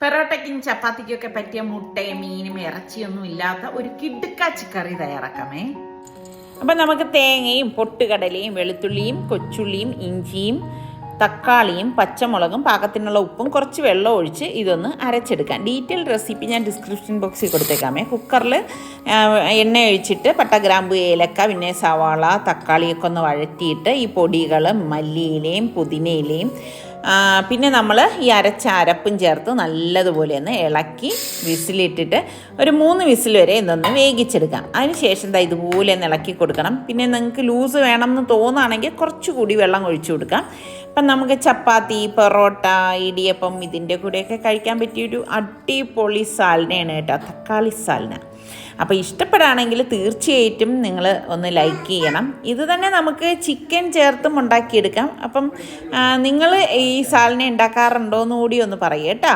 പെറോട്ടയ്ക്കും ചപ്പാത്തിക്കൊക്കെ പറ്റിയ മുട്ടയും മീനും ഇറച്ചിയൊന്നും ഇല്ലാത്ത ഒരു കിടുക്കാച്ചി കറി തയ്യാറാക്കാമേ. അപ്പം നമുക്ക് തേങ്ങയും പൊട്ടുകടലയും വെളുത്തുള്ളിയും കൊച്ചുള്ളിയും ഇഞ്ചിയും തക്കാളിയും പച്ചമുളകും പാകത്തിനുള്ള ഉപ്പും കുറച്ച് വെള്ളം ഒഴിച്ച് ഇതൊന്ന് അരച്ചെടുക്കാം. ഡീറ്റെയിൽ റെസിപ്പി ഞാൻ ഡിസ്ക്രിപ്ഷൻ ബോക്സിൽ കൊടുത്തേക്കാമേ. കുക്കറിൽ എണ്ണ ഒഴിച്ചിട്ട് പട്ട, ഗ്രാമ്പു, ഏലക്ക, പിന്നെ സവാള, തക്കാളിയൊക്കെ ഒന്ന് വഴറ്റിയിട്ട് ഈ പൊടികൾ മല്ലിയിലയും പുതിനയിലയും പിന്നെ നമ്മൾ ഈ അരച്ച അരപ്പും ചേർത്ത് നല്ലതുപോലെ ഒന്ന് ഇളക്കി വിസിലിട്ടിട്ട് ഒരു 3 വിസിൽ വരെ ഇതൊന്ന് വേവിച്ചെടുക്കാം. അതിന് ശേഷം ഇതുപോലെ ഒന്ന് ഇളക്കി കൊടുക്കണം. പിന്നെ നിങ്ങൾക്ക് ലൂസ് വേണമെന്ന് തോന്നുകയാണെങ്കിൽ കുറച്ചുകൂടി വെള്ളം ഒഴിച്ചു കൊടുക്കാം. അപ്പം നമുക്ക് ചപ്പാത്തി, പൊറോട്ട, ഇടിയപ്പം ഇതിൻ്റെ കൂടെയൊക്കെ കഴിക്കാൻ പറ്റിയൊരു അടിപൊളി സാലനയാണ് കേട്ടോ, തക്കാളി സാലന. അപ്പോൾ ഇഷ്ടപ്പെടുകയാണെങ്കിൽ തീർച്ചയായിട്ടും നിങ്ങൾ ഒന്ന് ലൈക്ക് ചെയ്യണം. ഇത് തന്നെ നമുക്ക് ചിക്കൻ ചേർത്തും ഉണ്ടാക്കിയെടുക്കാം. അപ്പം നിങ്ങൾ ഈ സാലന ഉണ്ടാക്കാറുണ്ടോ എന്ന് കൂടി ഒന്ന് പറയൂ കേട്ടോ.